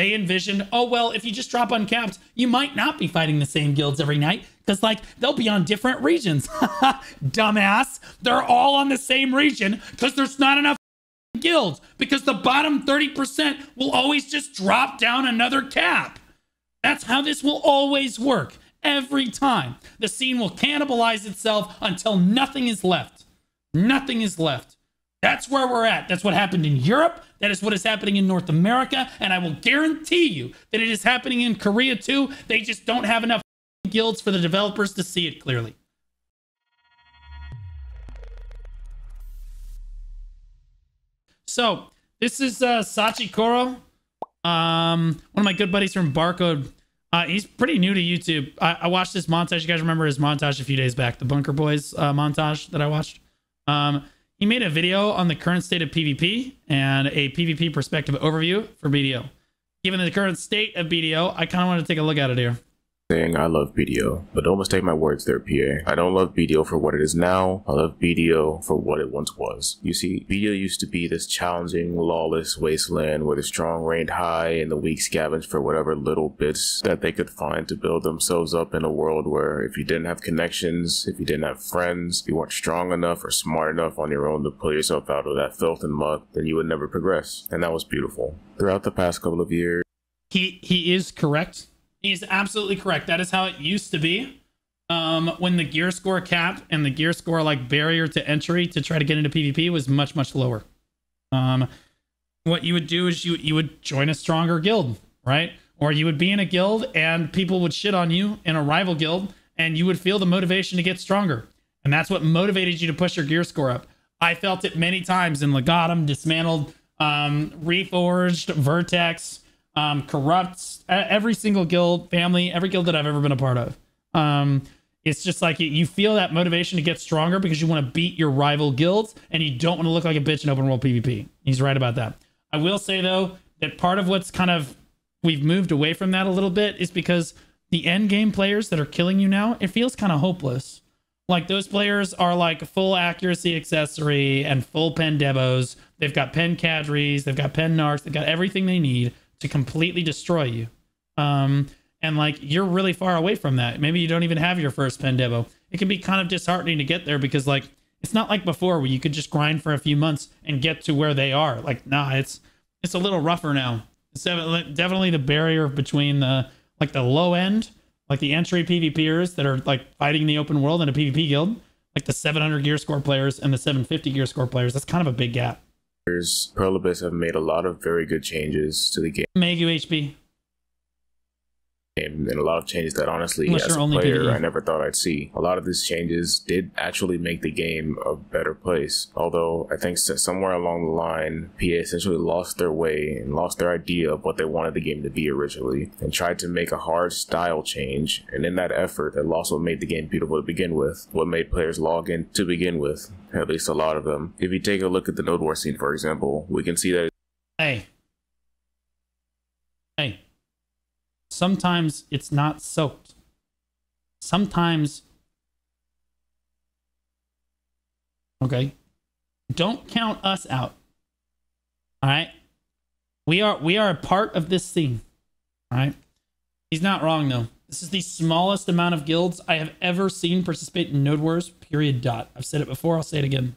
They envisioned, oh, well, if you just drop uncapped, you might not be fighting the same guilds every night because, like, they'll be on different regions. Dumbass. They're all on the same region because there's not enough guilds, because the bottom 30% will always just drop down another cap. That's how this will always work. Every time. The scene will cannibalize itself until nothing is left. Nothing is left. That's where we're at. That's what happened in Europe. That is what is happening in North America. And I will guarantee you that it is happening in Korea too. They just don't have enough guilds for the developers to see it clearly. So this is Sachi Koro. One of my good buddies from Barcode. He's pretty new to YouTube. I watched this montage. You guys remember his montage a few days back, the Bunker Boys montage that I watched. He made a video on the current state of PvP and a PvP perspective overview for BDO. Given the current state of BDO, I kind of want to take a look at it here. Saying I love BDO, but don't mistake my words there, PA. I don't love BDO for what it is now. I love BDO for what it once was. You see, BDO used to be this challenging, lawless wasteland where the strong reigned high and the weak scavenged for whatever little bits that they could find to build themselves up in a world where if you didn't have connections, if you didn't have friends, if you weren't strong enough or smart enough on your own to pull yourself out of that filth and muck, then you would never progress. And that was beautiful. Throughout the past couple of years, He is correct. He's absolutely correct. That is how it used to be. When the gear score cap and the gear score like barrier to entry to try to get into PvP was much, much lower. What you would do is you would join a stronger guild, right? Or you would be in a guild and people would shit on you in a rival guild and you would feel the motivation to get stronger. And that's what motivated you to push your gear score up. I felt it many times in Legatum, Dismantled, Reforged, Vertex, Corrupts, every single guild, family, every guild that I've ever been a part of. It's just like you feel that motivation to get stronger because you want to beat your rival guilds and you don't want to look like a bitch in open world PvP. He's right about that. I will say though that part of what's kind of we've moved away from that a little bit is because the end game players that are killing you now, it feels kind of hopeless. Like those players are like full accuracy accessory and full pen devos. They've got pen cadres, they've got pen narcs, they've got everything they need to completely destroy you. And like you're really far away from that. Maybe you don't even have your first pen devo. It can be kind of disheartening to get there because like it's not like before where you could just grind for a few months and get to where they are. Like nah, it's a little rougher now. It's definitely the barrier between the like the low end, like the entry PvPers that are like fighting the open world in a PvP guild, like the 700 gear score players and the 750 gear score players. That's kind of a big gap. Pearl Abyss have made a lot of very good changes to the game. Megu HP. And a lot of changes that honestly, Unless as a only player, PvE. I never thought I'd see. A lot of these changes did actually make the game a better place. Although I think somewhere along the line, PA essentially lost their way and lost their idea of what they wanted the game to be originally and tried to make a hard style change. And in that effort, that lost what made the game beautiful to begin with, what made players log in to begin with, at least a lot of them. If you take a look at the Node War scene, for example, we can see that Hey. Sometimes it's not soaked. Sometimes. Okay. Don't count us out. All right. We are a part of this scene. All right. He's not wrong though. This is the smallest amount of guilds I have ever seen participate in Node Wars, period dot. I've said it before, I'll say it again.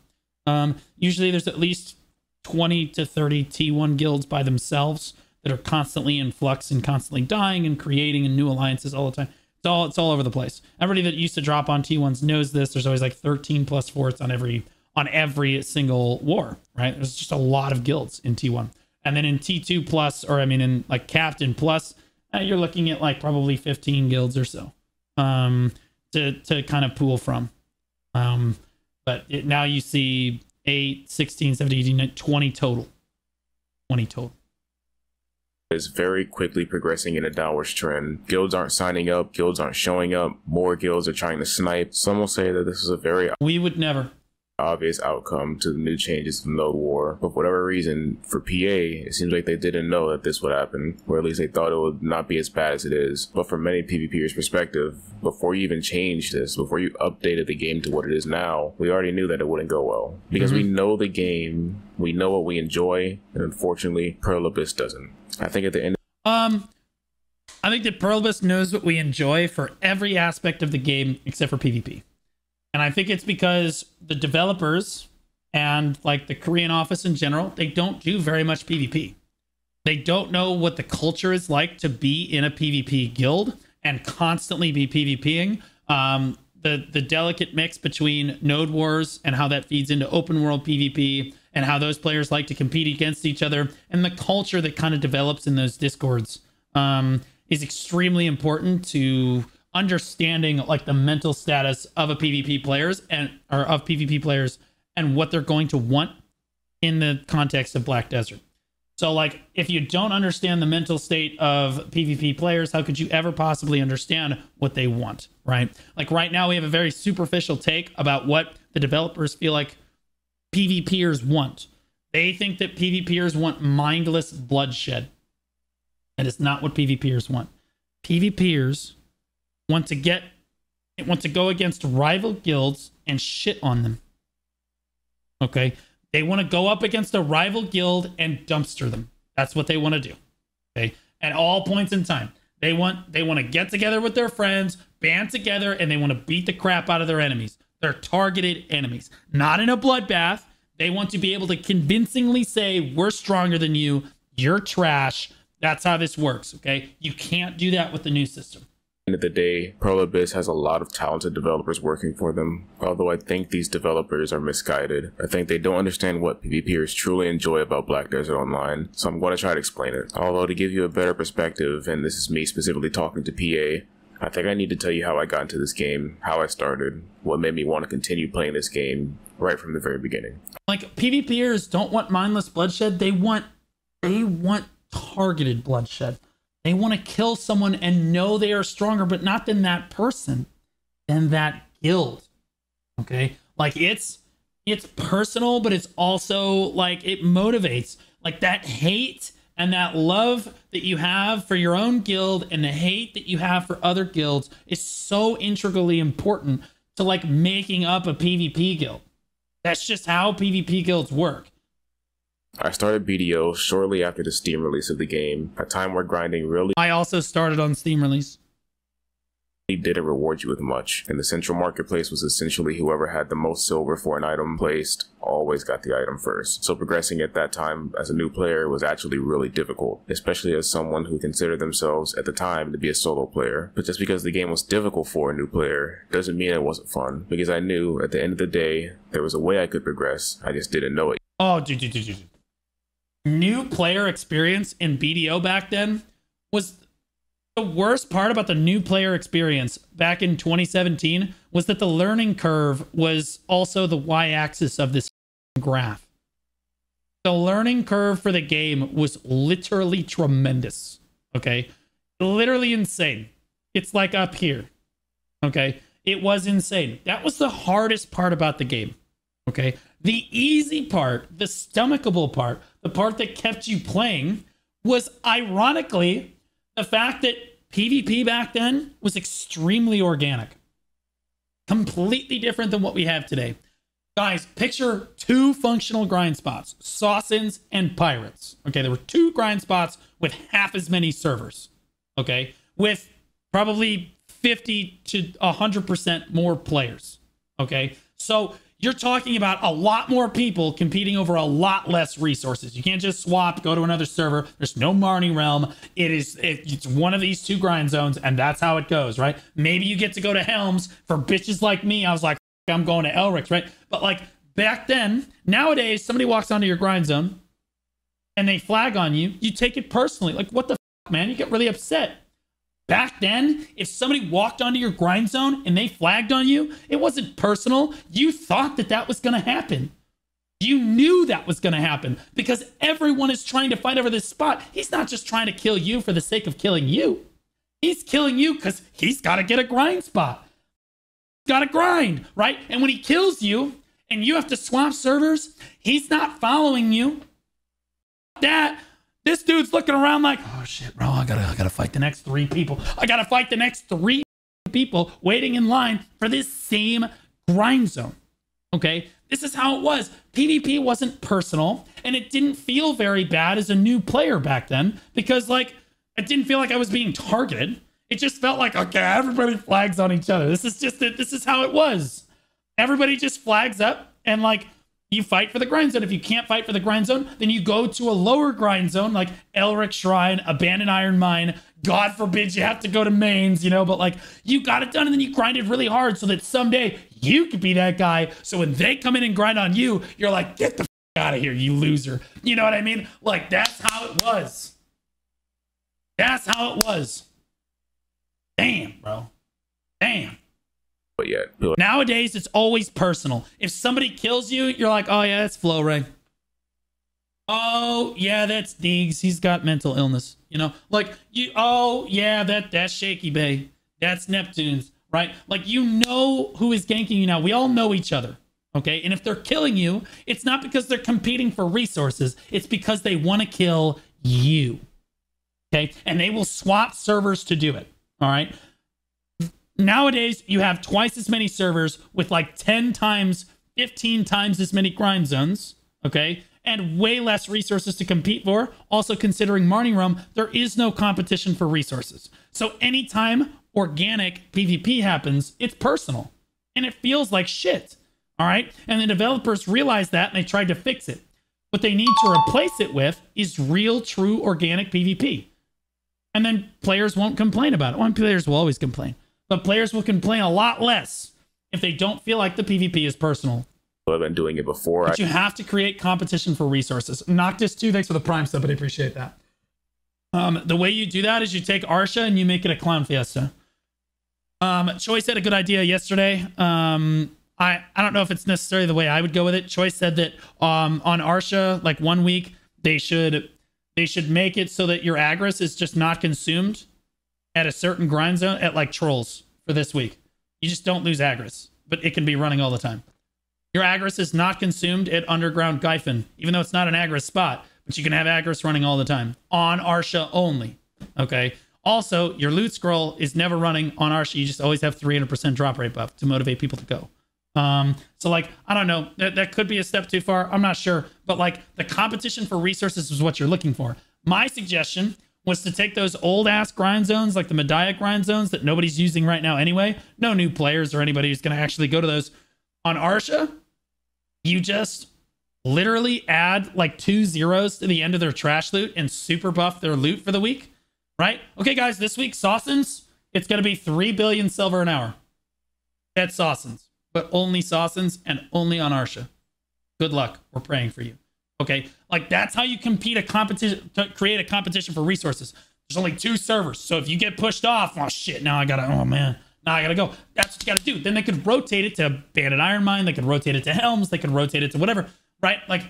Usually there's at least 20 to 30 T1 guilds by themselves that are constantly in flux and constantly dying and creating and new alliances all the time. It's all over the place. Everybody that used to drop on T1s knows this. There's always like 13 plus forts on every single war, right? There's just a lot of guilds in T1. And then in T2 plus, or I mean in like Captain plus, you're looking at like probably 15 guilds or so to kind of pool from. But now you see 8, 16, 17, 18, 20 total. 20 total. Is very quickly progressing in a downward trend. Guilds aren't signing up, guilds aren't showing up, more guilds are trying to snipe. Some will say that this is a very We would never. obvious outcome to the new changes of Node War. But for whatever reason, for PA, it seems like they didn't know that this would happen, or at least they thought it would not be as bad as it is. But from many PvPers' perspective, before you even changed this, before you updated the game to what it is now, we already knew that it wouldn't go well. Because we know the game, we know what we enjoy, and unfortunately, Pearl Abyss doesn't. I think at the end I think that Pluribus knows what we enjoy for every aspect of the game except for PvP. And I think it's because the developers and like the Korean office in general, they don't do very much PvP. They don't know what the culture is like to be in a PvP guild and constantly be PvPing. The delicate mix between Node Wars and how that feeds into open world PvP and how those players like to compete against each other and the culture that kind of develops in those discords is extremely important to understanding like the mental status of a PvP players or of PvP players and what they're going to want in the context of Black Desert. So like, if you don't understand the mental state of PvP players, how could you ever possibly understand what they want, right? Like right now we have a very superficial take about what the developers feel like PvPers want. They think that PvPers want mindless bloodshed. That is not what PvPers want. PvPers want to go against rival guilds and shit on them. Okay? They want to go up against a rival guild and dumpster them. That's what they want to do. Okay? At all points in time. They want to get together with their friends, band together, and they want to beat the crap out of their enemies. Their targeted enemies. Not in a bloodbath. They want to be able to convincingly say, we're stronger than you. You're trash. That's how this works, okay? You can't do that with the new system. End of the day, Pluribus has a lot of talented developers working for them, although I think these developers are misguided. I think they don't understand what PvPers truly enjoy about Black Desert Online, so I'm going to try to explain it. Although to give you a better perspective, and this is me specifically talking to PA, I think I need to tell you how I got into this game, how I started, what made me want to continue playing this game right from the very beginning. Like, PvPers don't want mindless bloodshed, they want targeted bloodshed. They want to kill someone and know they are stronger, but not than that person, than that guild. Okay? Like, it's personal, but it's also like it motivates. Like that hate and that love that you have for your own guild and the hate that you have for other guilds is so integrally important to like making up a PvP guild. That's just how PvP guilds work. I started BDO shortly after the Steam release of the game, a time where grinding really I also started on Steam release. Didn't reward you with much, and the central marketplace was essentially whoever had the most silver for an item placed always got the item first. So progressing at that time as a new player was actually really difficult, especially as someone who considered themselves at the time to be a solo player. But just because the game was difficult for a new player doesn't mean it wasn't fun, because I knew at the end of the day there was a way I could progress, I just didn't know it. Oh, dude. New player experience in BDO back then was the worst part about the new player experience back in 2017 was that the learning curve was also the y-axis of this graph. The learning curve for the game was literally tremendous. Okay. Literally insane. It's like up here. Okay. It was insane. That was the hardest part about the game. Okay. The easy part, the stomachable part, the part that kept you playing was ironically the fact that PvP back then was extremely organic. Completely different than what we have today. Guys, picture two functional grind spots, Saucins and Pirates. Okay, there were two grind spots with half as many servers. Okay, with probably 50 to 100% more players. Okay, so you're talking about a lot more people competing over a lot less resources. You can't just swap, go to another server. There's no Marnie Realm. It's one of these two grind zones, and that's how it goes, right? Maybe you get to go to Helms. For bitches like me, I was like, I'm going to Elric's, right? But like back then, nowadays, somebody walks onto your grind zone and they flag on you. You take it personally. Like, what the fuck, man? You get really upset. Back then, if somebody walked onto your grind zone and they flagged on you, it wasn't personal. You thought that that was going to happen. You knew that was going to happen because everyone is trying to fight over this spot. He's not just trying to kill you for the sake of killing you. He's killing you because he's got to get a grind spot. Got to grind, right? And when he kills you and you have to swap servers, he's not following you. That... This dude's looking around like, oh shit, bro, I gotta fight the next three people. I gotta fight the next three people waiting in line for this same grind zone. Okay, this is how it was. PvP wasn't personal, and it didn't feel very bad as a new player back then because, like, It didn't feel like I was being targeted. It just felt like, okay, everybody flags on each other. This is just it. This is how it was. Everybody just flags up and like you fight for the grind zone. If you can't fight for the grind zone, then you go to a lower grind zone like Elric Shrine, Abandoned Iron Mine. God forbid you have to go to mains, you know, but like you got it done and then you grinded really hard so that someday you could be that guy. So when they come in and grind on you, you're like, get the out of here, you loser. You know what I mean? Like that's how it was. That's how it was. Damn, bro. Damn. But yeah, Nowadays, it's always personal. If somebody kills you, you're like, oh, yeah, that's Flowray. Oh, yeah, that's Deegs. He's got mental illness. You know, like, oh, yeah, that's Shaky Bay. That's Neptune's, right? Like, you know who is ganking you now. We all know each other, okay? And if they're killing you, it's not because they're competing for resources. It's because they want to kill you, okay? And they will swap servers to do it, all right? Nowadays, you have twice as many servers with like 10 times, 15 times as many grind zones, okay? And way less resources to compete for. Also, considering Marnie Realm, there is no competition for resources. So anytime organic PvP happens, it's personal. And it feels like shit, all right? And the developers realized that and they tried to fix it. What they need to replace it with is real, true organic PvP. And then players won't complain about it. Well, players will always complain. But players will complain a lot less if they don't feel like the PvP is personal. I've been doing it before. But you have to create competition for resources. Noctis 2, thanks for the Prime sub, but I appreciate that. The way you do that is you take Arsha and you make it a clown fiesta. Choice had a good idea yesterday. I don't know if it's necessarily the way I would go with it. Choice said that on Arsha, like 1 week, they should make it so that your Agris is just not consumed at a certain grind zone at like Trolls for this week. You just don't lose Agris, but it can be running all the time. Your Agris is not consumed at Underground Gyfin, even though it's not an Agris spot, but you can have Agris running all the time on Arsha only. Okay. Also, your loot scroll is never running on Arsha. You just always have 300% drop rate buff to motivate people to go. So like, I don't know, that could be a step too far. I'm not sure, but like the competition for resources is what you're looking for. My suggestion was to take those old ass grind zones, like the Medaya grind zones that nobody's using right now anyway. No new players or anybody who's going to actually go to those. On Arsha, you just literally add like 2 zeros to the end of their trash loot and super buff their loot for the week, right? Okay, guys, this week, Sawsons, it's going to be 3 billion silver an hour. That's Sawsons, but only Sawsons and only on Arsha. Good luck. We're praying for you. Okay, like that's how you compete a competition, to create a competition for resources. There's only 2 servers, so if you get pushed off, oh shit, now I gotta, oh man, now I gotta go. That's what you gotta do. Then they could rotate it to Banded Iron Mine, they could rotate it to Helms, they could rotate it to whatever, right? Like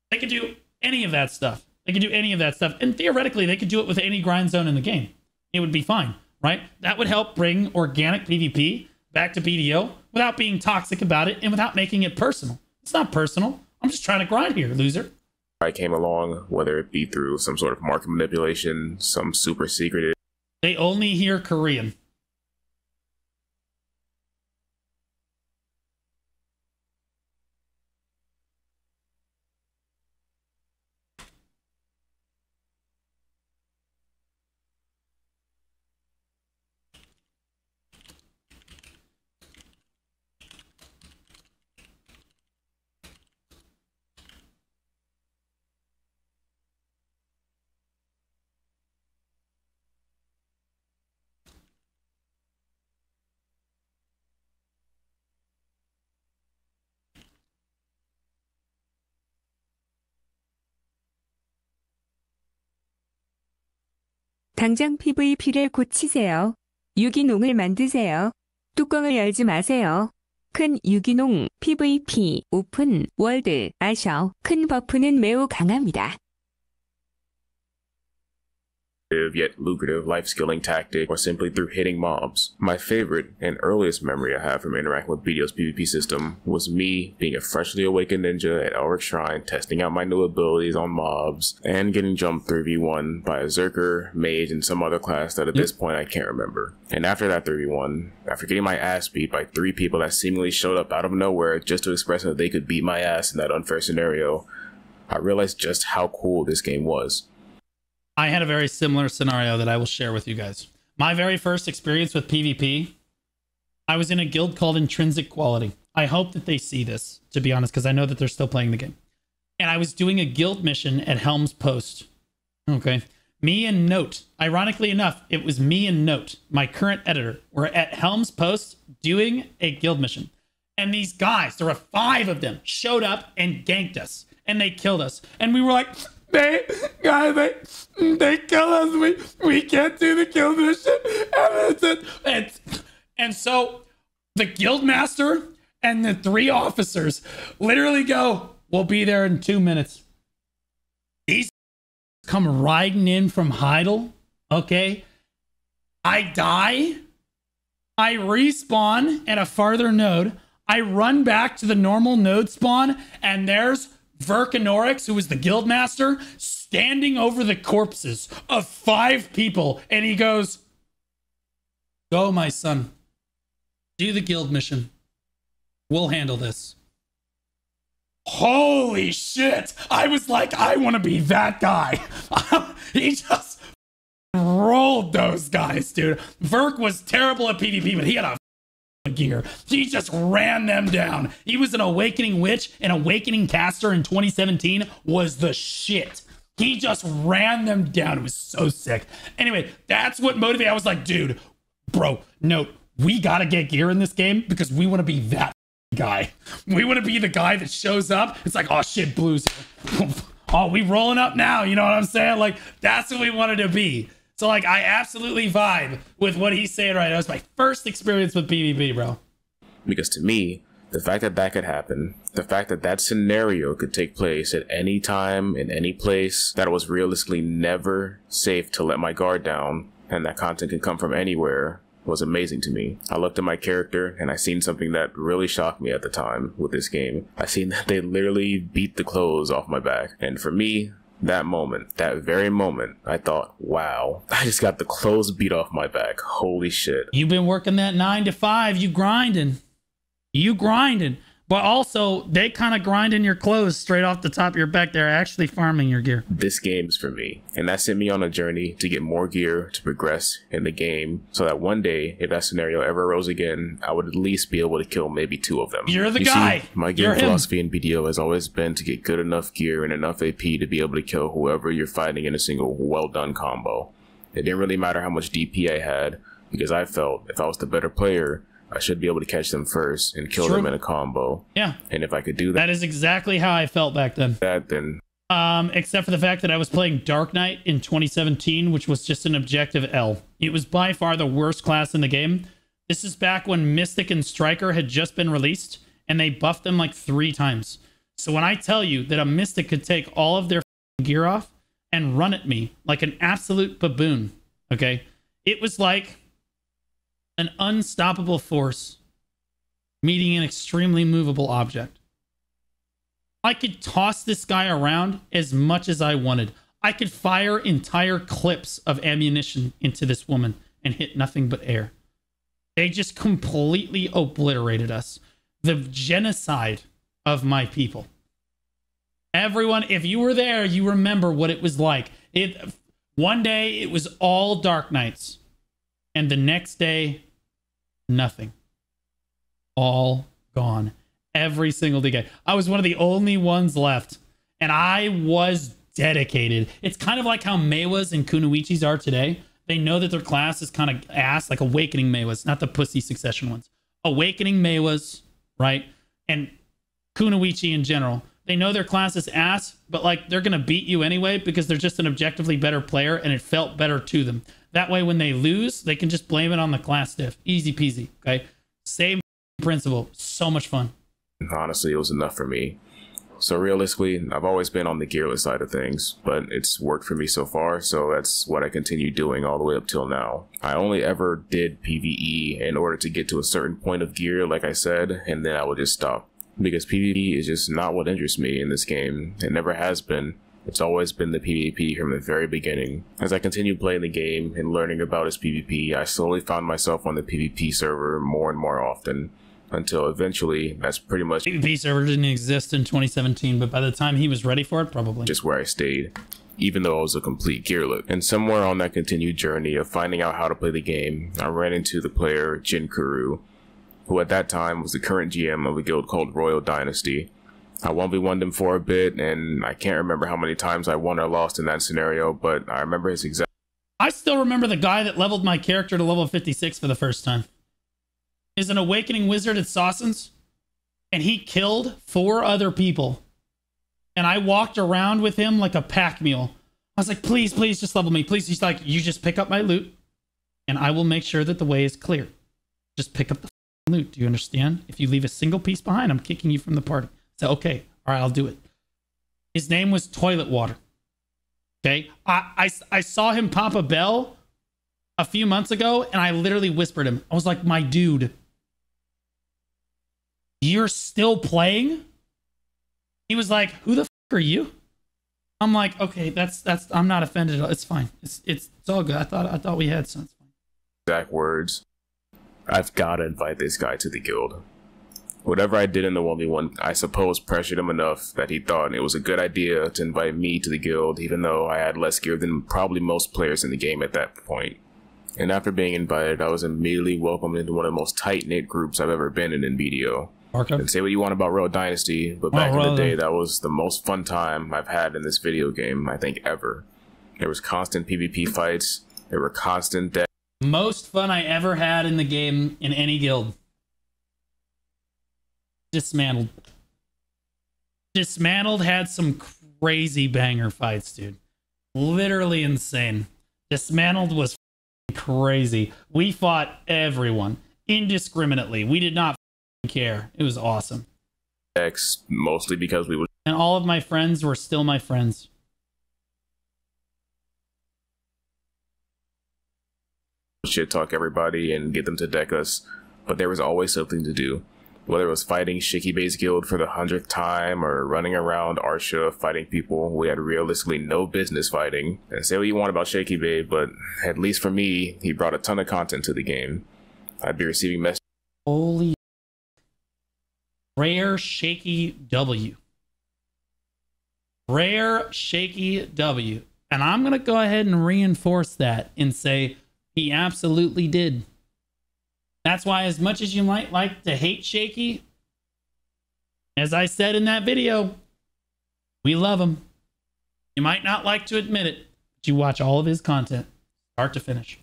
they could do any of that stuff. They could do any of that stuff, and theoretically, they could do it with any grind zone in the game. It would be fine, right? That would help bring organic PvP back to BDO without being toxic about it and without making it personal. It's not personal. I'm just trying to grind here, loser. I came along, whether it be through some sort of market manipulation, some super secretive. They only hear Korean. 당장 PVP를 고치세요. 유기농을 만드세요. 뚜껑을 열지 마세요. 큰 유기농 PVP 오픈 월드 아셔. 큰 버프는 매우 강합니다. Yet lucrative life skilling tactic, or simply through hitting mobs. My favorite and earliest memory I have from interacting with BDO's PvP system was me being a freshly awakened ninja at Elric Shrine, testing out my new abilities on mobs, and getting jumped 3v1 by a Zerker, Mage, and some other class that at this point I can't remember. And after that 3v1, after getting my ass beat by 3 people that seemingly showed up out of nowhere just to express that they could beat my ass in that unfair scenario, I realized just how cool this game was. I had a very similar scenario that I will share with you guys. My very first experience with PvP, I was in a guild called Intrinsic Quality. I hope that they see this, to be honest, because I know that they're still playing the game. And I was doing a guild mission at Helm's Post. Okay. Me and Note, ironically enough, it was me and Note, my current editor, were at Helm's Post doing a guild mission. And these guys, there were 5 of them, showed up and ganked us. And they killed us. And we were like, they kill us. We can't do the guild mission. And so the guild master and the 3 officers literally go, we'll be there in 2 minutes. These come riding in from Heidel. Okay. I die. I respawn at a farther node. I run back to the normal node spawn, and there's Verkinorix, who was the guild master, standing over the corpses of 5 people. And he goes, go, my son. Do the guild mission. We'll handle this. Holy shit. I was like, I want to be that guy. He just rolled those guys, dude. Verk was terrible at PvP, but he had a gear. He just ran them down. He was an Awakening Witch, and Awakening Caster in 2017 was the shit. He just ran them down. It was so sick. Anyway, that's what motivated. I was like, dude, bro, no, we gotta get gear in this game because we want to be that guy. We want to be the guy that shows up. It's like, oh shit, Blue's here. Oh, we rolling up now. You know what I'm saying? Like, that's what we wanted to be. So, like, I absolutely vibe with what he's saying right now. That was my first experience with PvP, bro. Because to me, the fact that that could happen, the fact that that scenario could take place at any time, in any place, that it was realistically never safe to let my guard down, and that content could come from anywhere, was amazing to me. I looked at my character, and I seen something that really shocked me at the time with this game. I seen that they literally beat the clothes off my back. And for me, that moment, that very moment, I thought, wow, I just got the clothes beat off my back. Holy shit. You've been working that 9 to 5. You grinding. But also, they kind of grinding your clothes straight off the top of your back. They're actually farming your gear. This game's for me. And that sent me on a journey to get more gear, to progress in the game, so that one day, if that scenario ever arose again, I would at least be able to kill maybe 2 of them. You're the guy. See, my game philosophy in BDO has always been to get good enough gear and enough AP to be able to kill whoever you're fighting in a single well-done combo. It didn't really matter how much DP I had, because I felt if I was the better player, I should be able to catch them first and kill them in a combo. Yeah. And if I could do that. That is exactly how I felt back then. Then. Except for the fact that I was playing Dark Knight in 2017, which was just an objective L. It was by far the worst class in the game. This is back when Mystic and Striker had just been released, and they buffed them like 3 times. So when I tell you that a Mystic could take all of their gear off and run at me like an absolute baboon, okay? It was like an unstoppable force meeting an extremely movable object. I could toss this guy around as much as I wanted. I could fire entire clips of ammunition into this woman and hit nothing but air. They just completely obliterated us. The genocide of my people. Everyone, if you were there, you remember what it was like. One day it was all Dark Knights, and the next day, nothing. All gone. Every single day. I was one of the only ones left, and I was dedicated. It's kind of like how Meiwas and Kunoichis are today. They know that their class is kind of ass, like Awakening Meiwas, not the pussy Succession ones. Awakening Meiwas, right? And Kunoichi in general. They know their class is ass, but like they're going to beat you anyway because they're just an objectively better player and it felt better to them. That way, when they lose, they can just blame it on the class diff. Easy peasy, okay? Same principle. So much fun. Honestly, it was enough for me. So realistically, I've always been on the gearless side of things, but it's worked for me so far, so that's what I continue doing all the way up till now. I only ever did PvE in order to get to a certain point of gear, like I said, and then I would just stop. Because PvP is just not what interests me in this game. It never has been. It's always been the PvP from the very beginning. As I continued playing the game and learning about its PvP, I slowly found myself on the PvP server more and more often, until eventually that's pretty much... PvP server didn't exist in 2017, but by the time he was ready for it, probably. Just where I stayed. even though I was a complete gearlet. And somewhere on that continued journey of finding out how to play the game, I ran into the player Jin Kuru, who at that time was the current GM of a guild called Royal Dynasty. I 1v1'd him for a bit, and I can't remember how many times I won or lost in that scenario, but I remember his exact... I still remember the guy that leveled my character to level 56 for the first time. Is an awakening wizard at Sawsons, and he killed 4 other people. And I walked around with him like a pack mule. I was like, please, please, just level me. Please. He's like, you just pick up my loot, and I will make sure that the way is clear. Just pick up the loot. Do you understand? If you leave a single piece behind, I'm kicking you from the party. So, okay. All right, I'll do it. His name was Toilet Water. Okay. I saw him pop a bell a few months ago, and I literally whispered him. I was like, my dude, you're still playing? He was like, who the f are you? I'm like, okay, that's I'm not offended. It's fine. It's all good. I thought we had some. Exact words. I've got to invite this guy to the guild. Whatever I did in the 1v1, I suppose pressured him enough that he thought it was a good idea to invite me to the guild, even though I had less gear than probably most players in the game at that point. And after being invited, I was immediately welcomed into one of the most tight-knit groups I've ever been in BDO. Okay. And say what you want about Royal Dynasty, but back in the day, that was the most fun time I've had in this video game, I think, ever. There was constant PvP fights, there were constant deaths. Most fun I ever had in the game in any guild. Dismantled. Dismantled had some crazy banger fights, dude. Literally insane. Dismantled was crazy. We fought everyone indiscriminately. We did not care. It was awesome. Mostly because we would... And all of my friends were still my friends. Shit talk everybody and get them to deck us, but there was always something to do. Whether it was fighting Shaky Bay's guild for the 100th time or running around Arsha fighting people we had realistically no business fighting. And say what you want about Shaky Bay, but at least for me, he brought a ton of content to the game. I'd be receiving messages. Holy rare Shaky W. Rare Shaky W. And I'm going to go ahead and reinforce that and say he absolutely did. That's why, as much as you might like to hate Shaky, as I said in that video, we love him. You might not like to admit it, but you watch all of his content, start to finish.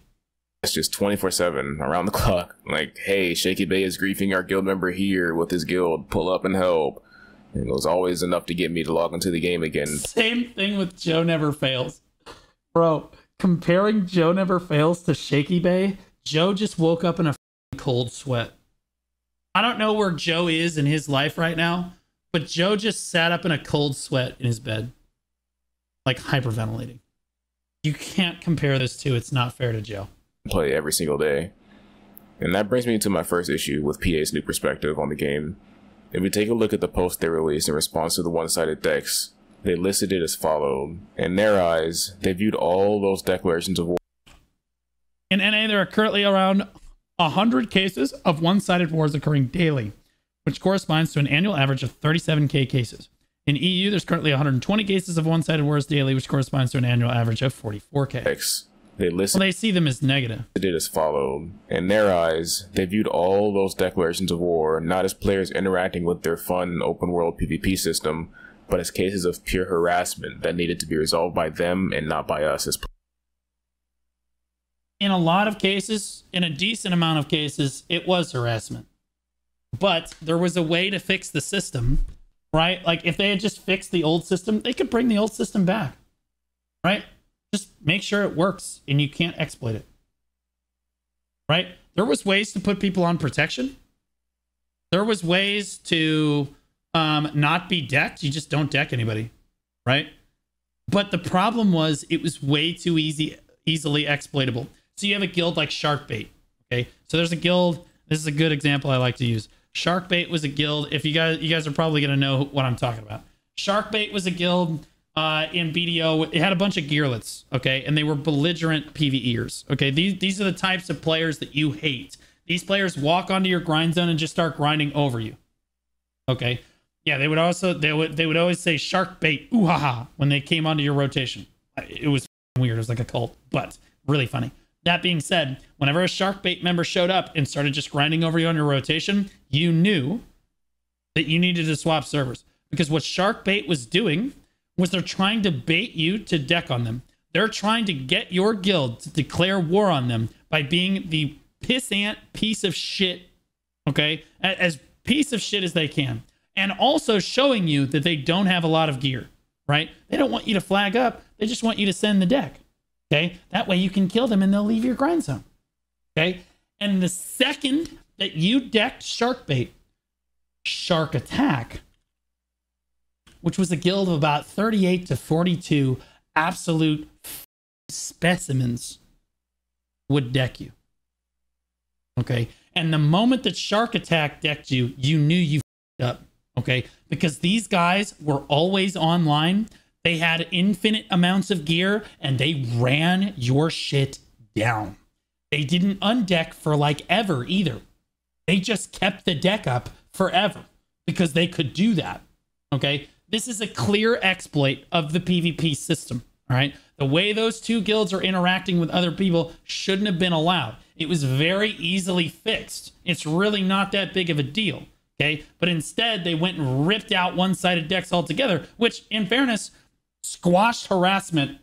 It's just 24/7, around the clock. Like, hey, Shaky Bay is griefing our guild member here with his guild. Pull up and help. And it was always enough to get me to log into the game again. Same thing with Joe Never Fails. Bro, comparing Joe Never Fails to Shaky Bay, Joe just woke up in a cold sweat. I don't know where Joe is in his life right now, but Joe just sat up in a cold sweat in his bed, like hyperventilating. You can't compare this two. It's not fair to Joe. Play every single day. And that brings me to my first issue with PA's new perspective on the game. If we take a look at the post they released in response to the one-sided decks, they listed it as followed. In their eyes, they viewed all those declarations of war. In NA, there are currently around 100 cases of one-sided wars occurring daily, which corresponds to an annual average of 37k cases. In EU, there's currently 120 cases of one-sided wars daily, which corresponds to an annual average of 44k. They see them as negative. They did as followed. In their eyes, they viewed all those declarations of war not as players interacting with their fun open-world PvP system, but as cases of pure harassment that needed to be resolved by them and not by us as players. In a lot of cases, in a decent amount of cases, it was harassment. But there was a way to fix the system, right? Like, if they had just fixed the old system, they could bring the old system back, right? Just make sure it works and you can't exploit it, right? There was ways to put people on protection. There was ways to not be decked. You just don't deck anybody, right? But the problem was it was way too easily exploitable. So you have a guild like Sharkbait, okay? So there's a guild. This is a good example I like to use. Sharkbait was a guild. If you guys are probably going to know what I'm talking about. Sharkbait was a guild in BDO. It had a bunch of gearlets, okay? And they were belligerent PvEers, okay? These are the types of players that you hate. These players walk onto your grind zone and just start grinding over you, okay? Yeah, they would always say Sharkbait, ooh ha ha, when they came onto your rotation. It was weird. It was like a cult, but really funny. That being said, whenever a Sharkbait member showed up and started just grinding over you on your rotation, you knew that you needed to swap servers. Because what Sharkbait was doing was they're trying to bait you to deck on them. They're trying to get your guild to declare war on them by being the pissant piece of shit, okay? As piece of shit as they can. And also showing you that they don't have a lot of gear, right? They don't want you to flag up. They just want you to send the deck, okay? That way you can kill them and they'll leave your grind zone, okay? And the second that you decked Sharkbait, Shark Attack, which was a guild of about 38 to 42 absolute specimens, would deck you, okay? And the moment that Shark Attack decked you, you knew you f***ed up, okay? Because these guys were always online. They had infinite amounts of gear and they ran your shit down. They didn't undeck for like ever either. They just kept the deck up forever because they could do that, okay? This is a clear exploit of the PvP system, all right? The way those two guilds are interacting with other people shouldn't have been allowed. It was very easily fixed. It's really not that big of a deal, okay? But instead, they went and ripped out one-sided decks altogether, which, in fairness, squashed harassment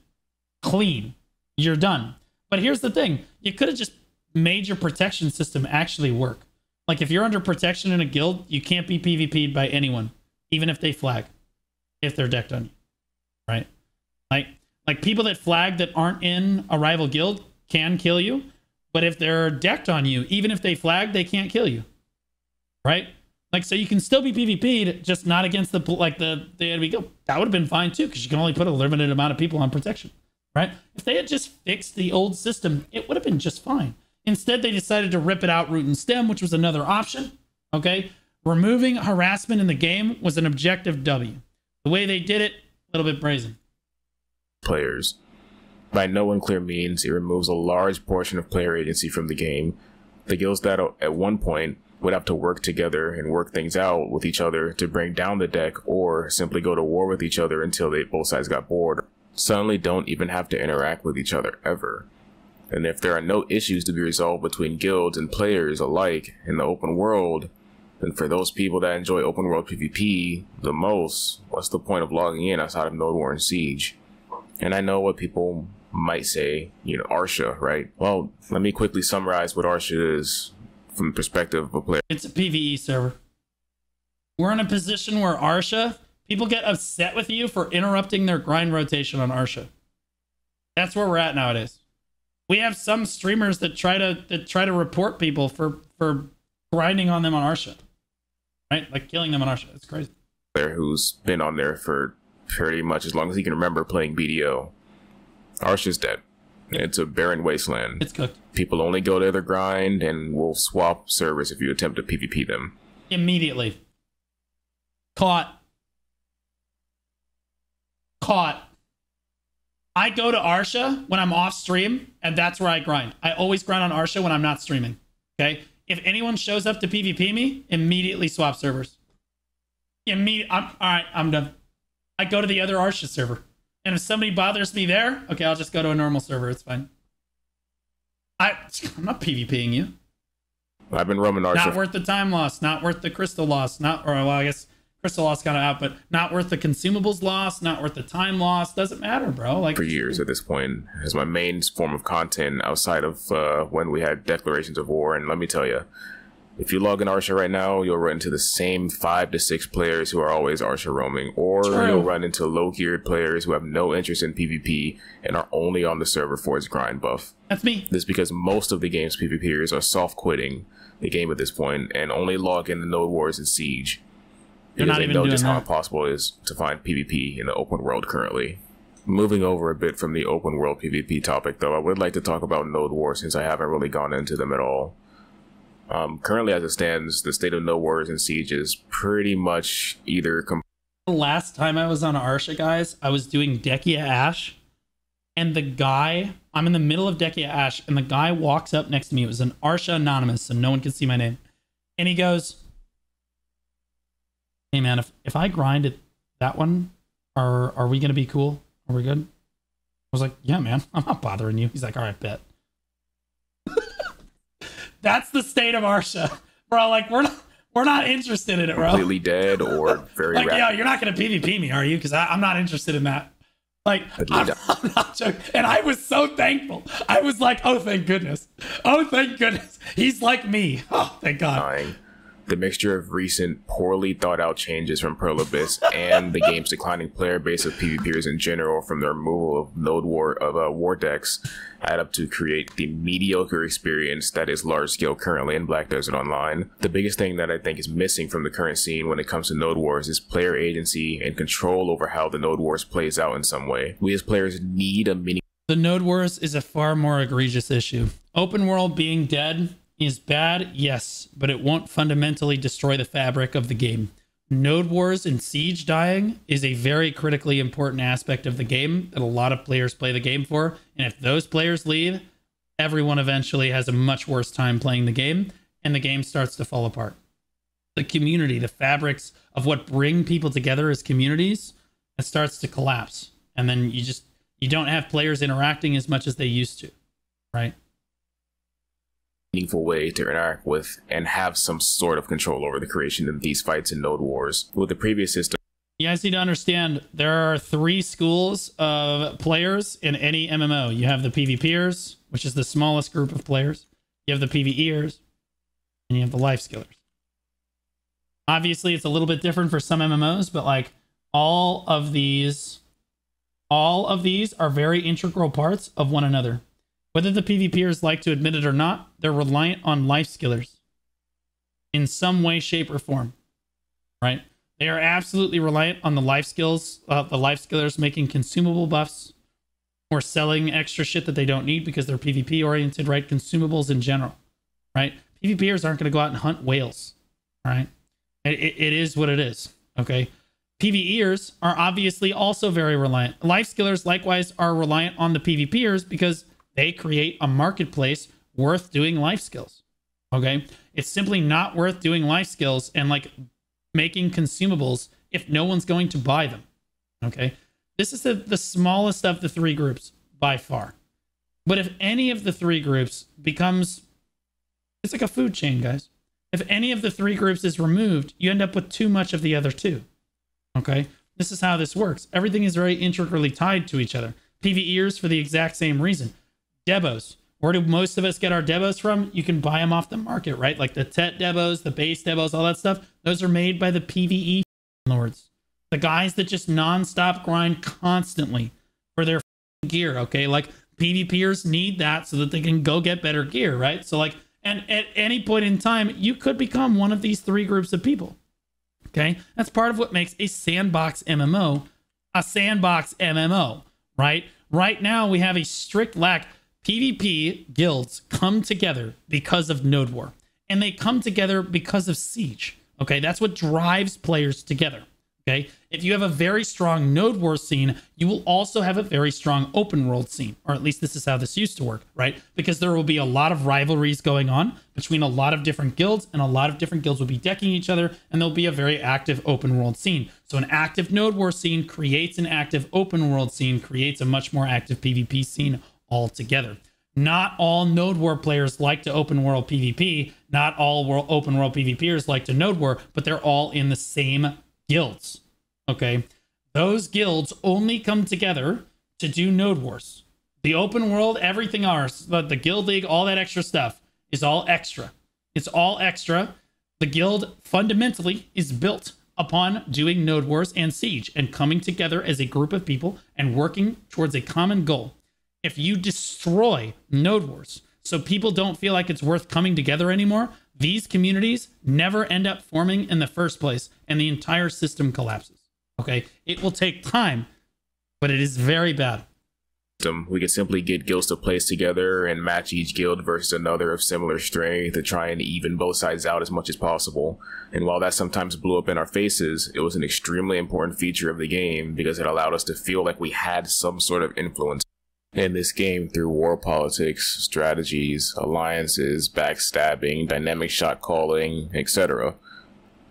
clean. You're done. But here's the thing. You could have just made your protection system actually work. Like, if you're under protection in a guild, you can't be PvP'd by anyone, even if they flag, if they're decked on you, right? Like people that flag that aren't in a rival guild can kill you, but if they're decked on you, even if they flag, they can't kill you, right? Like, so you can still be PvP'd, just not against the enemy guild. That would have been fine too, because you can only put a limited amount of people on protection, right? If they had just fixed the old system, it would have been just fine. Instead, they decided to rip it out root and stem, which was another option, okay? Removing harassment in the game was an objective W. The way they did it, a little bit brazen. Players. By no unclear means, it removes a large portion of player agency from the game. The guilds that at one point would have to work together and work things out with each other to bring down the deck or simply go to war with each other until both sides got bored, suddenly don't even have to interact with each other ever. And if there are no issues to be resolved between guilds and players alike in the open world, then for those people that enjoy open world PvP the most, what's the point of logging in outside of Node War and Siege? And I know what people might say, Arsha, right? Well, let me quickly summarize what Arsha is from the perspective of a player. It's a PvE server. We're in a position where Arsha, people get upset with you for interrupting their grind rotation on Arsha. That's where we're at nowadays. We have some streamers that try to report people for grinding on them on Arsha, right? Like killing them on Arsha. It's crazy. Player who's been on there for pretty much as long as he can remember playing BDO. Arsha's dead. It's a barren wasteland. It's cooked. People only go to their grind and will swap servers if you attempt to PvP them. Immediately. Caught. I go to Arsha when I'm off stream, and that's where I grind. I always grind on Arsha when I'm not streaming. Okay? If anyone shows up to PvP me, immediately swap servers. All right, I'm done. I go to the other Arsha server. And if somebody bothers me there, okay, I'll just go to a normal server. It's fine. I'm not PvPing you. I've been roaming Arsha. Not worth the time loss. Not worth the crystal loss. I guess crystal loss kind of out, but not worth the consumables loss. Not worth the time loss. Doesn't matter, bro. Like, for years at this point, as my main form of content outside of when we had declarations of war. And let me tell you, if you log in Arsha right now, you'll run into the same 5 to 6 players who are always Arsha roaming, or you'll run into low-geared players who have no interest in PvP and are only on the server for its grind buff. That's me. This is because most of the game's PvPers are soft-quitting the game at this point and only log in the Node Wars and Siege. You're not even doing just that. how impossible it is to find PvP in the open world currently. Moving over a bit from the open world PvP topic, though, I would like to talk about Node Wars since I haven't really gone into them at all. Currently, as it stands, the state of Node Wars and Siege is pretty much either. The last time I was on Arsha, guys, I was doing Dekia Ash, and the guy, I'm in the middle of Dekia Ash, and the guy walks up next to me. It was an Arsha Anonymous, so no one could see my name. And he goes, "Hey man, if I grind at that one, are we gonna be cool? Are we good?" was like, yeah, man, I'm not bothering you. He's like, all right, bet. That's the state of our show, bro. Like, we're not interested in it, bro. Completely dead or very like, rapid. yeah, you're not gonna PvP me, are you? Because I'm not interested in that. Like, I'm not joking. And I was so thankful. I was like, oh, thank goodness. Oh, thank goodness. He's like me. Oh, thank God. The mixture of recent poorly thought out changes from Pearl Abyss and the game's declining player base of PvPers in general from the removal of war decks add up to create the mediocre experience that is large scale currently in Black Desert Online. The biggest thing that I think is missing from the current scene when it comes to Node Wars is player agency and control over how the Node Wars plays out in some way. We as players need a mini. The Node Wars is a far more egregious issue. Open world being dead is bad, yes, but it won't fundamentally destroy the fabric of the game. Node Wars and Siege dying is a very critically important aspect of the game that a lot of players play the game for, and if those players leave, everyone eventually has a much worse time playing the game, and the game starts to fall apart. The community, the fabrics of what bring people together as communities, it starts to collapse, and then you don't have players interacting as much as they used to, right? Meaningful way to interact with and have some sort of control over the creation of these fights in Node Wars. With the previous system, you guys need to understand there are 3 schools of players in any MMO. You have the PvPers, which is the smallest group of players. You have the PvEers, and you have the life skillers. Obviously, it's a little bit different for some MMOs, but like all of these are very integral parts of one another. Whether the PvPers like to admit it or not, they're reliant on life skillers in some way, shape, or form, right? They are absolutely reliant on the life skillers making consumable buffs or selling extra shit that they don't need because they're PvP oriented, right? Consumables in general, right? PvPers aren't going to go out and hunt whales, right? It is what it is, okay? PvEers are obviously also very reliant. Life skillers likewise are reliant on the PvPers because they create a marketplace worth doing life skills. Okay. It's simply not worth doing life skills and like making consumables if no one's going to buy them. Okay. This is the smallest of the 3 groups by far. But if any of the 3 groups becomes, it's like a food chain, guys. If any of the 3 groups is removed, you end up with too much of the other 2. Okay. This is how this works. Everything is very integrally tied to each other. PvEers for the exact same reason. Debos. Where do most of us get our debos from? You can buy them off the market, right? Like the TET debos, the base debos, all that stuff. Those are made by the PvE lords. The guys that just non-stop grind constantly for their gear, okay? Like PvPers need that so that they can go get better gear, right? So like, and at any point in time, you could become one of these 3 groups of people, okay? That's part of what makes a sandbox MMO a sandbox MMO, right? Right now, we have a strict lack. PvP guilds come together because of Node War, and they come together because of Siege. Okay, that's what drives players together. Okay, if you have a very strong Node War scene, you will also have a very strong open world scene, or at least this is how this used to work, right? Because there will be a lot of rivalries going on between a lot of different guilds, and a lot of different guilds will be decking each other, and there'll be a very active open world scene. So an active Node War scene creates an active open world scene, creates a much more active PvP scene altogether. Not all Node War players like to open world PvP. Not all open world PvPers like to Node War, but they're all in the same guilds. Okay, those guilds only come together to do Node Wars. The open world, everything ours, the guild league, all that extra stuff is all extra. It's all extra. The guild fundamentally is built upon doing Node Wars and Siege and coming together as a group of people and working towards a common goal. If you destroy Node Wars so people don't feel like it's worth coming together anymore, these communities never end up forming in the first place and the entire system collapses. Okay, it will take time, but it is very bad. We could simply get guilds to place together and match each guild versus another of similar strength to try and even both sides out as much as possible. And while that sometimes blew up in our faces, it was an extremely important feature of the game because it allowed us to feel like we had some sort of influence in this game through war politics, strategies, alliances, backstabbing, dynamic shot calling, etc.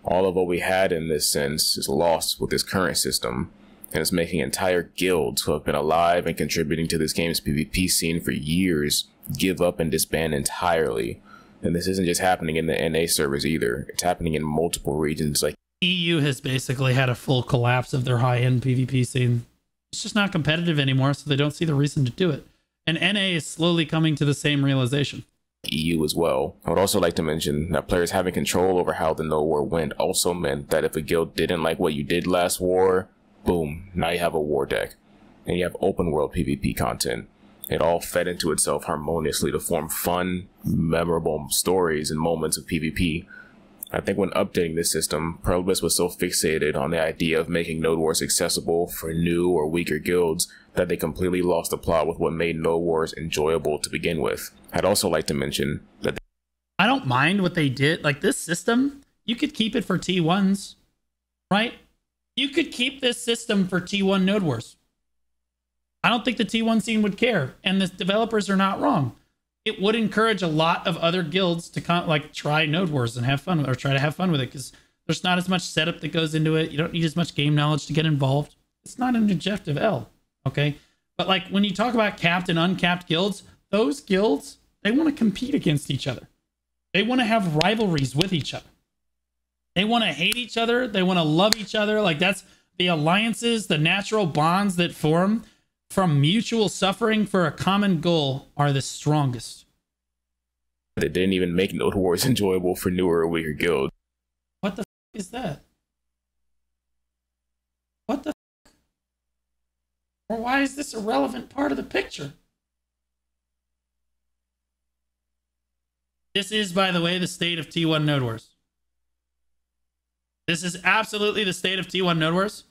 All of what we had in this sense is lost with this current system. and it's making entire guilds who have been alive and contributing to this game's PvP scene for years give up and disband entirely. And this isn't just happening in the NA servers either. It's happening in multiple regions. Like EU has basically had a full collapse of their high-end PvP scene. It's just not competitive anymore, so they don't see the reason to do it. And NA is slowly coming to the same realization. EU as well. I would also like to mention that players having control over how the Node War went also meant that if a guild didn't like what you did last war, boom, now you have a war deck. And you have open world PvP content. It all fed into itself harmoniously to form fun, memorable stories and moments of PvP. I think when updating this system, Perlibus was so fixated on the idea of making Node Wars accessible for new or weaker guilds that they completely lost the plot with what made Node Wars enjoyable to begin with. I'd also like to mention that I don't mind what they did. Like, this system, you could keep it for T1s, right? You could keep this system for T1 Node Wars. I don't think the T1 scene would care, and the developers are not wrong. It would encourage a lot of other guilds to try Node Wars and have fun, or try to have fun with it, because there's not as much setup that goes into it. You don't need as much game knowledge to get involved. It's not an objective L, okay? But like when you talk about capped and uncapped guilds, those guilds, they want to compete against each other. They want to have rivalries with each other. They want to hate each other. They want to love each other. Like, that's the alliances, the natural bonds that form from mutual suffering for a common goal are the strongest. they didn't even make Node Wars enjoyable for newer or weaker guilds. What the f is that? What the f? Or why is this a relevant part of the picture? This is, by the way, the state of T1 Node Wars. This is absolutely the state of T1 Node Wars.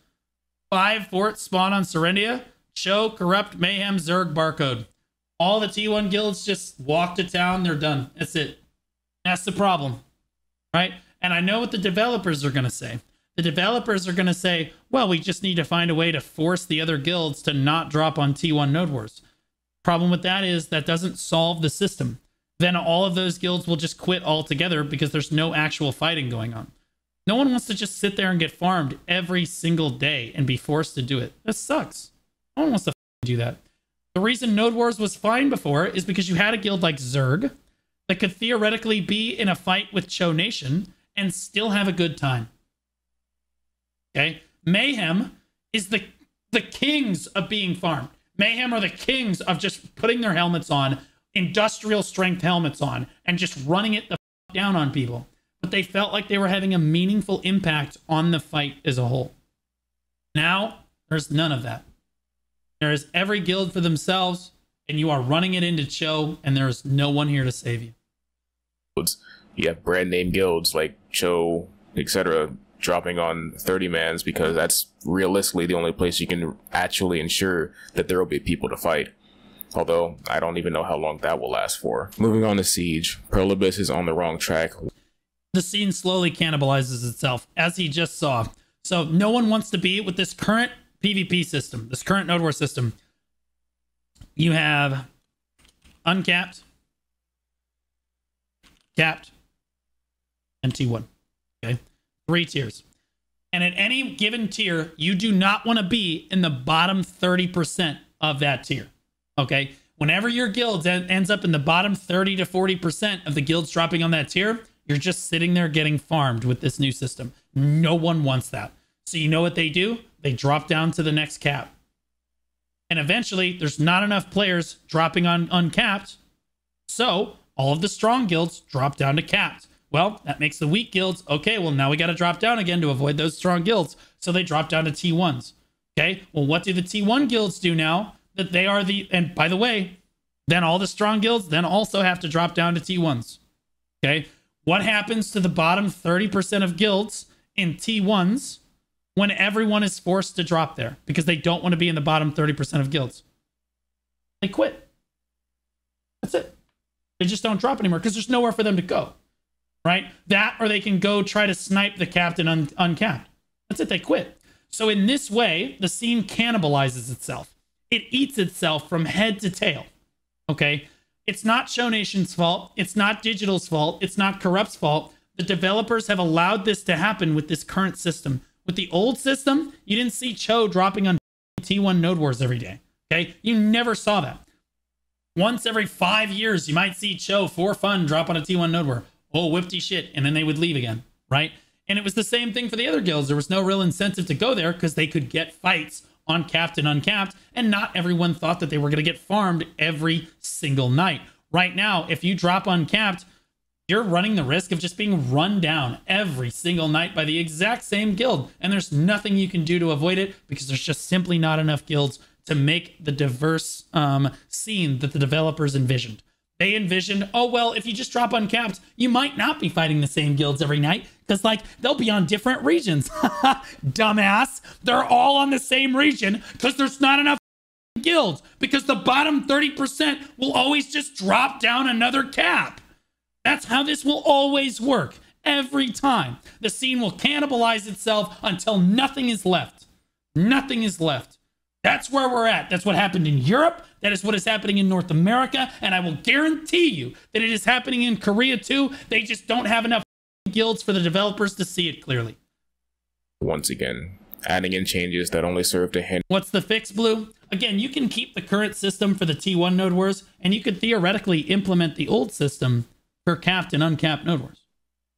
5 forts spawn on Serendia. Show, Corrupt, Mayhem, Zerg, Barcode. All the T1 guilds just walk to town. They're done. That's it. That's the problem. Right? And I know what the developers are going to say. The developers are going to say, well, we just need to find a way to force the other guilds to not drop on T1 Node Wars. Problem with that is that doesn't solve the system. Then all of those guilds will just quit altogether because there's no actual fighting going on. No one wants to just sit there and get farmed every single day and be forced to do it. That sucks. No one wants to do that. The reason Node Wars was fine before is because you had a guild like Zerg that could theoretically be in a fight with Cho Nation and still have a good time. Okay? Mayhem is the kings of being farmed. Mayhem are the kings of just putting their helmets on, industrial strength helmets on, and just running it the f down on people. But they felt like they were having a meaningful impact on the fight as a whole. Now, there's none of that. There is every guild for themselves, and you are running it into Cho, and there is no one here to save you. You have brand name guilds like Cho, etc., dropping on 30-mans because that's realistically the only place you can actually ensure that there will be people to fight. Although, I don't even know how long that will last for. Moving on to Siege, Perlibus is on the wrong track. The scene slowly cannibalizes itself, as he just saw. So no one wants to be with this current PvP system, this current Node War system. You have uncapped, capped, and T1. Okay? 3 tiers. And at any given tier, you do not want to be in the bottom 30% of that tier. Okay? Whenever your guild ends up in the bottom 30 to 40% of the guilds dropping on that tier, you're just sitting there getting farmed with this new system. No one wants that. So you know what they do? They drop down to the next cap. And eventually, there's not enough players dropping on uncapped. So all of the strong guilds drop down to capped. Well, that makes the weak guilds, okay, well, now we got to drop down again to avoid those strong guilds. So they drop down to T1s. Okay, well, what do the T1 guilds do now? That they are the, and by the way, then all the strong guilds then also have to drop down to T1s. Okay, what happens to the bottom 30% of guilds in T1s when everyone is forced to drop there because they don't want to be in the bottom 30% of guilds? They quit. That's it. They just don't drop anymore because there's nowhere for them to go. Right? That, or they can go try to snipe the captain uncapped. That's it. They quit. So in this way, the scene cannibalizes itself. It eats itself from head to tail. Okay? It's not Cho Nation's fault. It's not Digital's fault. It's not Corrupt's fault. The developers have allowed this to happen with this current system. With the old system, you didn't see Cho dropping on T1 Node Wars every day. Okay, you never saw that. Once every 5 years, you might see Cho for fun drop on a T1 Node War. Oh, whipty shit, and then they would leave again, right? And it was the same thing for the other guilds. There was no real incentive to go there because they could get fights on capped and uncapped, and not everyone thought that they were going to get farmed every single night. Right now, if you drop uncapped, you're running the risk of just being run down every single night by the exact same guild, and there's nothing you can do to avoid it because there's just simply not enough guilds to make the diverse scene that the developers envisioned. They envisioned, oh, well, if you just drop uncapped, you might not be fighting the same guilds every night because, like, they'll be on different regions. Dumbass. They're all on the same region because there's not enough guilds, because the bottom 30% will always just drop down another cap. That's how this will always work. Every time. The scene will cannibalize itself until nothing is left. Nothing is left. That's where we're at. That's what happened in Europe. That is what is happening in North America. And I will guarantee you that it is happening in Korea too. They just don't have enough guilds for the developers to see it clearly. Once again, adding in changes that only serve to hinder. What's the fix, Blue? Again, you can keep the current system for the T1 Node Wars, and you could theoretically implement the old system for capped and uncapped Node Wars.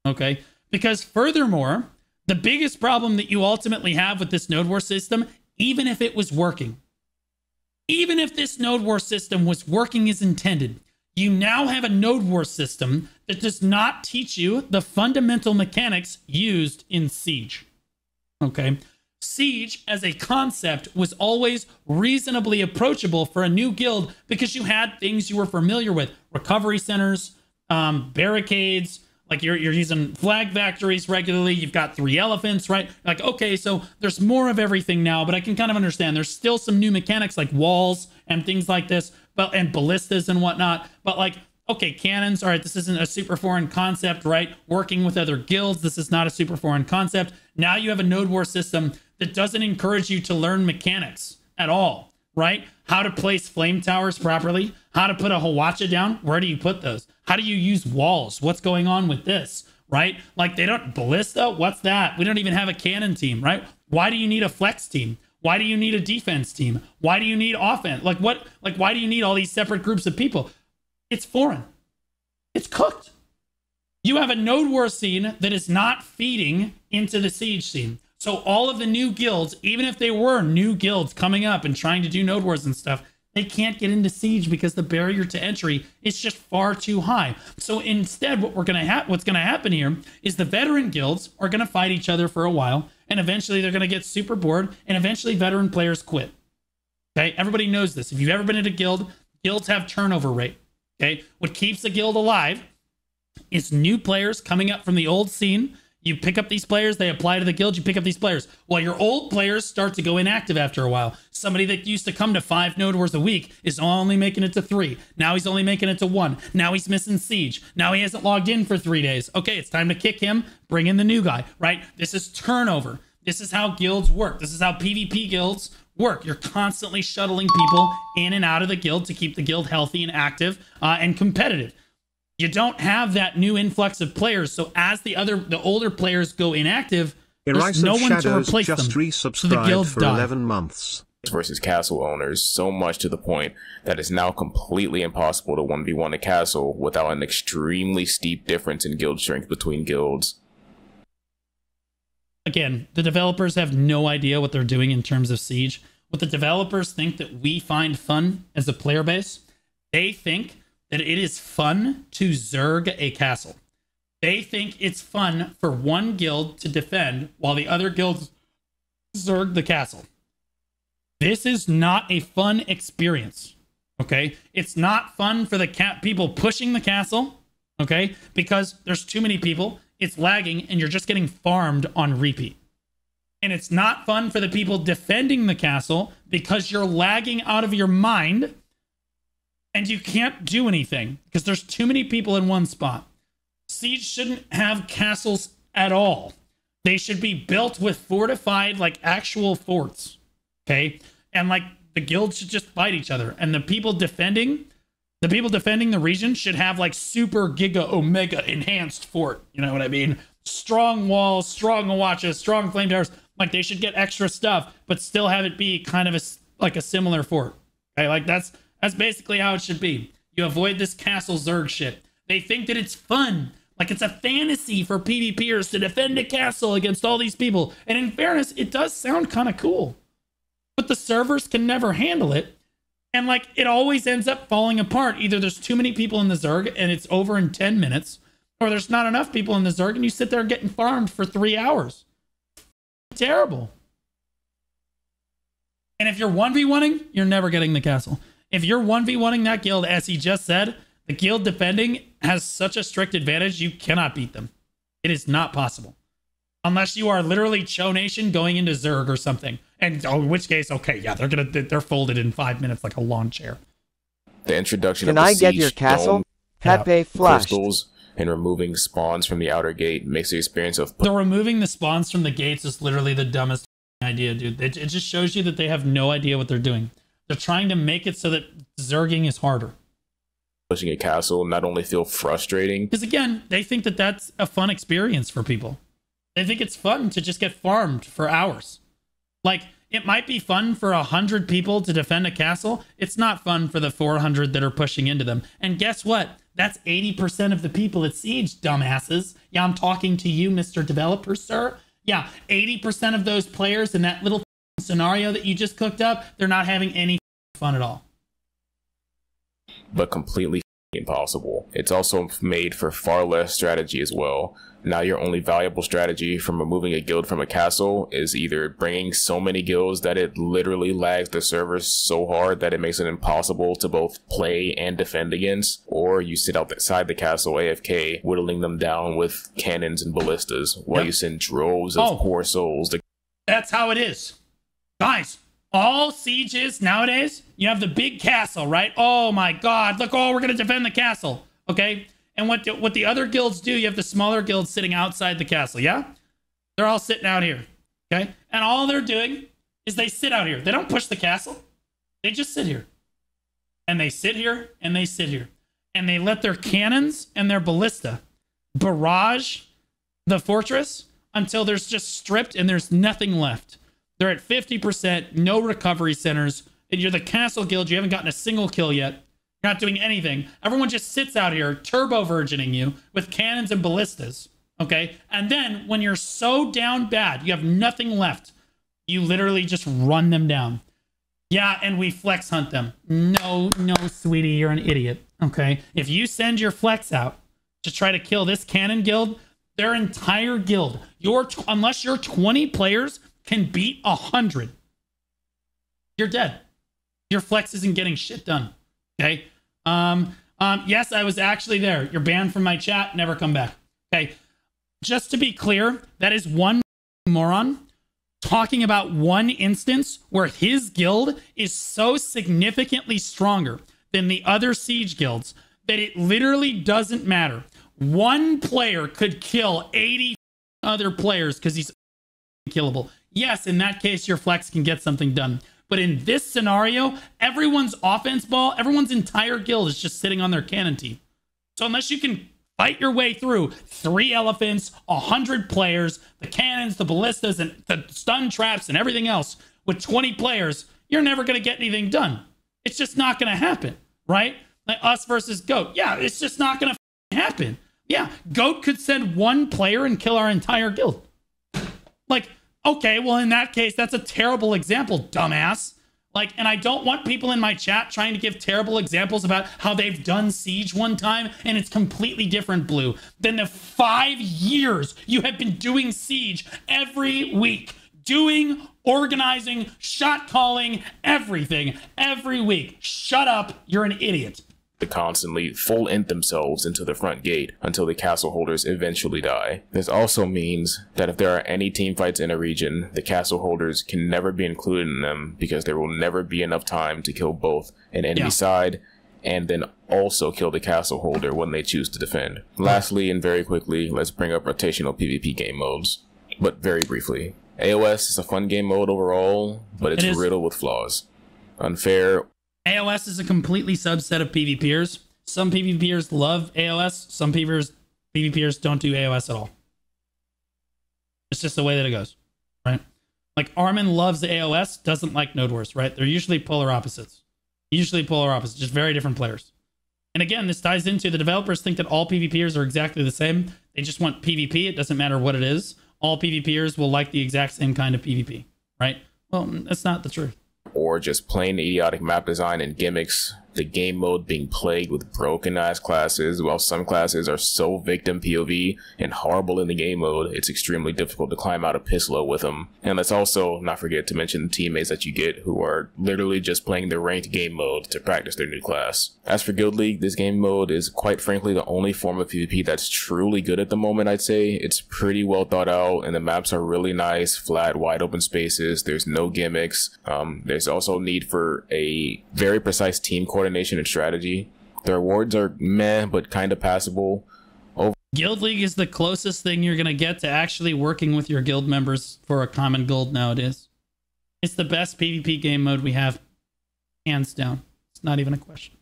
Okay? Because furthermore, the biggest problem that you ultimately have with this Node War system, even if it was working, even if this Node War system was working as intended, you now have a Node War system that does not teach you the fundamental mechanics used in Siege. Okay? Siege as a concept was always reasonably approachable for a new guild because you had things you were familiar with. Recovery centers, barricades, like you're using flag factories regularly. You've got 3 elephants, right? Like, okay, so there's more of everything now, but I can kind of understand. There's still some new mechanics like walls and things like this, but and ballistas and whatnot. But like, okay, cannons, all right, this isn't a super foreign concept, right? Working with other guilds, this is not a super foreign concept. Now you have a Node War system that doesn't encourage you to learn mechanics at all, right? How to place flame towers properly, how to put a Hwacha down, where do you put those? How do you use walls? What's going on with this, right? Like they don't, ballista, what's that? We don't even have a cannon team, right? Why do you need a flex team? Why do you need a defense team? Why do you need offense? Like what, like why do you need all these separate groups of people? It's foreign. It's cooked. You have a Node War scene that is not feeding into the Siege scene. So all of the new guilds, even if they were new guilds coming up and trying to do Node Wars and stuff, they can't get into Siege because the barrier to entry is just far too high. So instead, what's going to happen here is the veteran guilds are going to fight each other for a while, and eventually they're going to get super bored, and eventually veteran players quit. Okay, everybody knows this. If you've ever been in a guild, guilds have turnover rate. Okay, what keeps a guild alive is new players coming up from the old scene. You pick up these players, they apply to the guild, you pick up these players. Well, your old players start to go inactive after a while. Somebody that used to come to 5 Node Wars a week is only making it to 3. Now he's only making it to 1. Now he's missing Siege. Now he hasn't logged in for 3 days. Okay, it's time to kick him, bring in the new guy, right? This is turnover. This is how guilds work. This is how PvP guilds work. You're constantly shuttling people in and out of the guild to keep the guild healthy and active and competitive. You don't have that new influx of players, so as the older players go inactive, there's no one to replace them. So the guilds die. 11 months. Versus castle owners, so much to the point that it's now completely impossible to 1v1 a castle without an extremely steep difference in guild strength between guilds. Again, the developers have no idea what they're doing in terms of Siege. What the developers think that we find fun as a player base, they think that it is fun to zerg a castle. They think it's fun for one guild to defend while the other guilds zerg the castle. This is not a fun experience, okay? It's not fun for the people pushing the castle, okay? Because there's too many people, it's lagging, and you're just getting farmed on repeat. And it's not fun for the people defending the castle because you're lagging out of your mind and you can't do anything because there's too many people in one spot. Siege shouldn't have castles at all. They should be built with fortified, like actual forts. Okay? And like the guilds should just fight each other. And the people defending the region should have like super giga omega enhanced fort. You know what I mean? Strong walls, strong Hwachas, strong flame towers. Like they should get extra stuff, but still have it be kind of like a similar fort. Okay, like that's basically how it should be. You avoid this castle Zerg shit. They think that it's fun. Like it's a fantasy for PvPers to defend a castle against all these people. And in fairness, it does sound kind of cool. But the servers can never handle it. And like it always ends up falling apart. Either there's too many people in the Zerg and it's over in 10 minutes, or there's not enough people in the Zerg and you sit there getting farmed for 3 hours. Terrible. And if you're 1v1ing, you're never getting the castle. If you're 1v1ing that guild, as he just said, the guild defending has such a strict advantage, you cannot beat them. It is not possible. Unless you are literally Cho Nation going into Zerg or something. And in which case, okay, yeah, they're folded in 5 minutes like a lawn chair. The introduction Can of the I get siege your castle? dome, Pepe flushed. crystals, and removing spawns from the outer gate makes the experience of The removing the spawns from the gates is literally the dumbest idea, dude. It just shows you that they have no idea what they're doing. They're trying to make it so that Zerging is harder. pushing a castle not only feel frustrating, Because again, they think that that's a fun experience for people. They think it's fun to just get farmed for hours. Like, it might be fun for 100 people to defend a castle. It's not fun for the 400 that are pushing into them. And guess what? That's 80% of the people at Siege, dumbasses. Yeah, I'm talking to you, Mr. Developer, sir. Yeah, 80% of those players in that little scenario that you just cooked up, they're not having any fun at all. but completely impossible. It's also made for far less strategy as well. Now your only valuable strategy from removing a guild from a castle is either bringing so many guilds that it literally lags the servers so hard that it makes it impossible to both play and defend against, or you sit outside the castle AFK, whittling them down with cannons and ballistas while you send droves of poor souls to... That's how it is. Guys, all sieges nowadays, you have the big castle, right? Oh my god, look, we're going to defend the castle, okay? And what the other guilds do, you have the smaller guilds sitting outside the castle, yeah? They're all sitting out here, okay? And all they're doing is they sit out here. They don't push the castle. They just sit here. And they sit here, and they sit here. And they let their cannons and their ballista barrage the fortress until there's just stripped and there's nothing left. They're at 50%, no recovery centers. And you're the castle guild, you haven't gotten a single kill yet. You're not doing anything. Everyone just sits out here turbo virgining you with cannons and ballistas. Okay? And then when you're so down bad, you have nothing left, you literally just run them down. Yeah, and we flex hunt them. No, sweetie, you're an idiot. Okay? If you send your flex out to try to kill this cannon guild, their entire guild, unless your 20 players can beat 100, you're dead. Your flex isn't getting shit done. Okay? Yes, I was actually there. You're banned from my chat. Never come back. Okay? Just to be clear, that is one moron talking about one instance where his guild is so significantly stronger than the other siege guilds that it literally doesn't matter. One player could kill 80 other players because he's killable. Yes, in that case, your flex can get something done. But in this scenario, everyone's offense ball, everyone's entire guild is just sitting on their cannon team. So unless you can fight your way through 3 elephants, 100 players, the cannons, the ballistas, and the stun traps and everything else with 20 players, you're never going to get anything done. It's just not going to happen, right? Like us versus GOAT. Yeah, it's just not going to happen. Yeah, GOAT could send 1 player and kill our entire guild. Like, okay, well, in that case, that's a terrible example, dumbass. Like, and I don't want people in my chat trying to give terrible examples about how they've done Siege one time and it's completely different, Blue, than the 5 years you have been doing Siege every week. Doing, organizing, shot calling, everything, every week. Shut up, you're an idiot. To constantly full int themselves into the front gate until the castle holders eventually die. This also means that if there are any team fights in a region, the castle holders can never be included in them because there will never be enough time to kill both an enemy side and then also kill the castle holder when they choose to defend. Lastly, and very quickly, let's bring up rotational PvP game modes, but very briefly. AOS is a fun game mode overall, but it's riddled with flaws. Unfair. AOS is a completely subset of PvPers. Some PvPers love AOS. Some PvPers don't do AOS at all. It's just the way that it goes, right? Like Armin loves AOS, doesn't like Node Wars, right? They're usually polar opposites. Just very different players. And again, this ties into the developers think that all PvPers are exactly the same. They just want PvP. It doesn't matter what it is. All PvPers will like the exact same kind of PvP, right? Well, that's not the truth. Or just plain idiotic map design and gimmicks, the game mode being plagued with broken ass classes, while some classes are so victim POV and horrible in the game mode, it's extremely difficult to climb out of piss low with them. And let's also not forget to mention the teammates that you get who are literally just playing the ranked game mode to practice their new class. As for Guild League, this game mode is quite frankly the only form of PvP that's truly good at the moment, I'd say. It's pretty well thought out and the maps are really nice, flat, wide open spaces, there's no gimmicks. There's also need for a very precise team coordination and strategy. The rewards are meh, but kind of passable. Guild League is the closest thing you're going to get to actually working with your guild members for a common goal nowadays. It's the best PvP game mode we have, hands down. It's not even a question.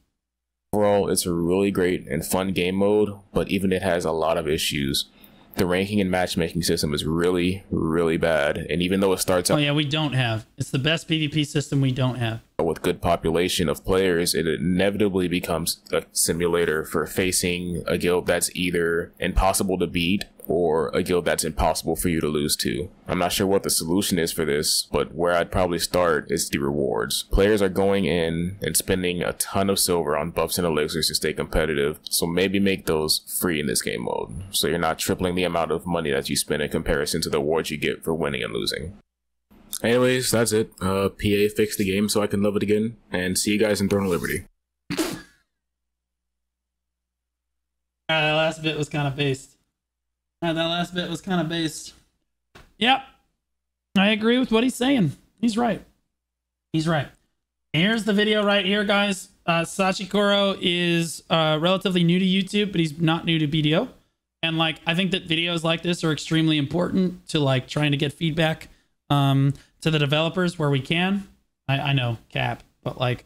Overall, it's a really great and fun game mode, but even it has a lot of issues. The ranking and matchmaking system is really, really bad, and even though it starts out we don't have. It's the best PvP system we don't have. With good population of players, it inevitably becomes a simulator for facing a guild that's either impossible to beat or a guild that's impossible for you to lose to. I'm not sure what the solution is for this, but where I'd probably start is the rewards. Players are going in and spending a ton of silver on buffs and elixirs to stay competitive, so maybe make those free in this game mode, so you're not tripling the amount of money that you spend in comparison to the rewards you get for winning and losing. Anyways, that's it. PA fixed the game so I can love it again, and see you guys in Throne of Liberty. That last bit was kind of based. Yep. I agree with what he's saying. He's right. Here's the video right here, guys. Sachikoro is relatively new to YouTube, but he's not new to BDO. And like, I think that videos like this are extremely important to like trying to get feedback to the developers where we can. I know, cap, but like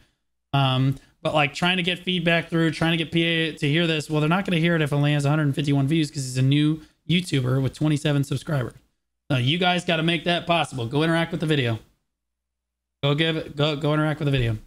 trying to get feedback through, trying to get PA to hear this. Well, they're not going to hear it if it only has 151 views because he's a new YouTuber with 27 subscribers. So you guys got to make that possible. Go interact with the video. Go interact with the video.